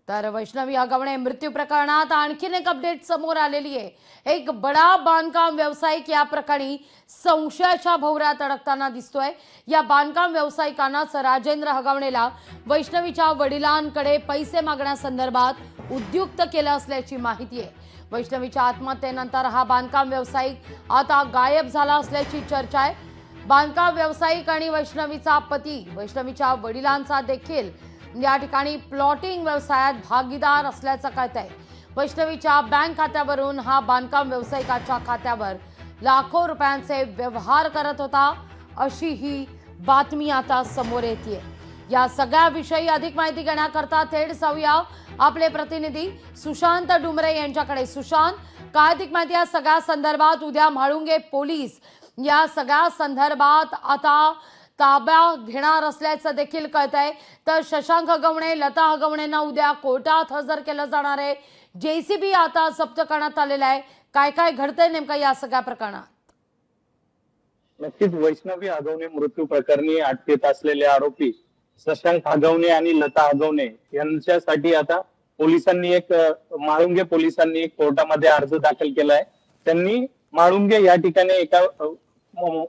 तर वैष्णवी हगवणे मृत्यू प्रकरणात आणखीन एक अपडेट समोर आलेली आहे। एक बडा बांधकाम व्यावसायिक या प्रकरणी संशयाच्या भोवऱ्यात अडकताना दिसतोय। या बांधकाम व्यावसायिकानंच राजेंद्र हगवणेला वैष्णवीच्या वडिलांकडे पैसे मागण्यासंदर्भात उद्युक्त केलं असल्याची माहिती आहे। वैष्णवीच्या आत्महत्येनंतर हा बांधकाम व्यावसायिक आता गायब झाला असल्याची चर्चा आहे। बांधकाम व्यावसायिक आणि वैष्णवीचा पती वैष्णवीच्या वडिलांचा देखील या ठिकाणी प्लॉटिंग व्यवसायात भागीदार असल्याचं कळतंय। वैष्णवीच्या बँक खात्यावरून हा बांधकाम व्यावसायिकाच्या खात्यावर लाखो रुपयांचे व्यवहार करत होता, अशी ही बातमी आता समोर येते। या सगळ्याविषयी अधिक माहिती घेण्याकरता थेट जाऊया आपले प्रतिनिधी सुशांत डुमरे यांच्याकडे। सुशांत, काय अधिक माहिती या सगळ्या संदर्भात? उद्या म्हाळुंगे पोलीस या सगळ्या संदर्भात आता ताब्या घेणार असल्याचं देखील कळतंय। तर शशांक हगवणे, लता हगवणेंना उद्या कोर्टात हजर केलं जाणार आहे। जेसीबी आता जप्त करण्यात आलेला आहे। काय काय घडतंय नेमकं या सगळ्या प्रकरणात? नक्कीच वैष्णवी हगवणे मृत्यू प्रकरणी अटकेत असलेले आरोपी शशांक हगवणे आणि लता हगवणे यांच्यासाठी आता पोलिसांनी म्हाळुंगे पोलिसांनी एक कोर्टामध्ये अर्ज दाखल केलाय। त्यांनी म्हाळुंगे या ठिकाणी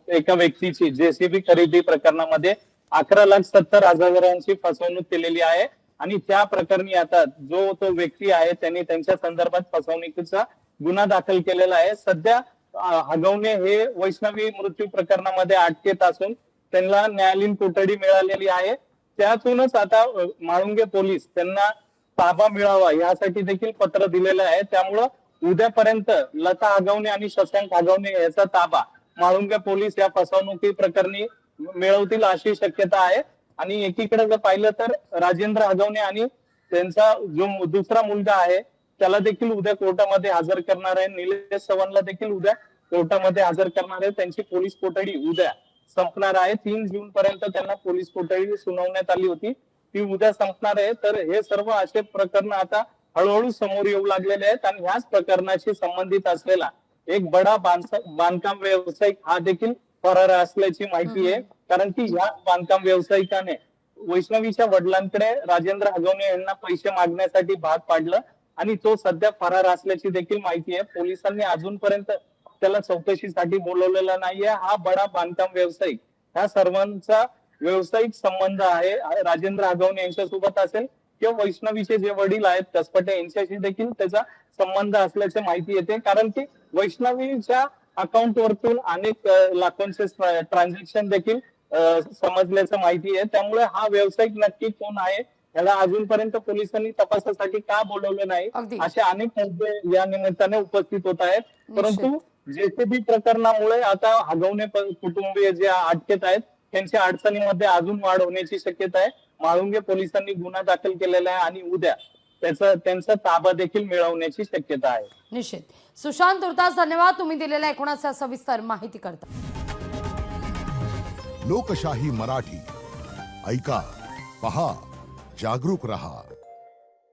एका व्यक्तीची जेसीबी खरेदी प्रकरणामध्ये 11,70,000 फसवणूक केलेली आहे आणि त्या प्रकरणी आता जो तो व्यक्ती आहे त्यांनी त्यांच्या संदर्भात फसवणुकीचा गुन्हा दाखल केलेला आहे। सध्या हगवणे हे वैष्णवी मृत्यू प्रकरणामध्ये अटकेत असून त्यांना न्यायालयीन कोठडी मिळालेली आहे। त्यातूनच आता म्हाळुंगे पोलीस त्यांना ताबा मिळावा यासाठी देखील पत्र दिलेलं आहे। त्यामुळं उद्यापर्यंत लता हगवणे आणि शशांक हगवणे याचा ताबा म्हाळुंगे पोलीस या फसवणुकी प्रकरणी मिळवतील अशी शक्यता आहे। आणि एकीकडे जर पाहिलं तर राजेंद्र हगवणे आणि त्यांचा जो दुसरा मुलगा आहे त्याला देखील उद्या कोर्टामध्ये हजर करणार आहे। निलेश चव्हाणला देखील उद्या कोर्टामध्ये हजर करणार आहे। त्यांची पोलीस कोठडी उद्या संपणार आहे। 3 जून पर्यंत त्यांना पोलीस कोठडी सुनावण्यात आली होती, ती उद्या संपणार आहे। तर हे सर्व असे प्रकरण आता हळूहळू समोर येऊ लागलेले आहेत आणि ह्याच प्रकरणाशी संबंधित असलेला एक बडा बांधकाम व्यावसायिक हा देखील फरार असल्याची माहिती आहे। कारण की या बांधकाम व्यावसायिकाने वैष्णवीच्या वडिलांकडे राजेंद्र हगवणे यांना पैसे मागण्यासाठी भाग पाडलं आणि तो सध्या फरार असल्याची देखील माहिती आहे। पोलिसांनी अजूनपर्यंत त्याला चौकशीसाठी बोलवलेला नाहीये। हा बडा बांधकाम व्यावसायिक ह्या सर्वांचा व्यावसायिक संबंध आहे राजेंद्र हगवणे यांच्यासोबत असेल किंवा वैष्णवीचे जे वडील आहेत कसपटे यांच्याशी देखील त्याचा संबंध असल्याची माहिती येते। कारण की वैष्णवीच्या अकाउंट वरतून अनेक लाखोंचे ट्रान्झॅक्शन देखील समजल्याचं माहिती आहे। त्यामुळे हा व्यावसायिक नक्की कोण आहे याला अजूनपर्यंत पोलिसांनी तपासासाठी का बोलवलं नाही असे अनेक मुद्दे या निमित्ताने उपस्थित होत आहेत। परंतु जेसीबी प्रकरणामुळे आता हगवणे कुटुंबीय जे अटकेत आहेत त्यांच्या अडचणीमध्ये अजून वाढ होण्याची शक्यता आहे। म्हाळुंगे पोलिसांनी गुन्हा दाखल केलेला आहे आणि उद्या त्यांचा ताबा देखील मिळवण्याची शक्यता आहे। निश्चित। सुशांत, तुर्तास धन्यवाद तुम्ही दिलेल्या एकूणच सविस्तर माहिती करता। लोकशाही मराठी ऐका, पहा, जागरूक रहा।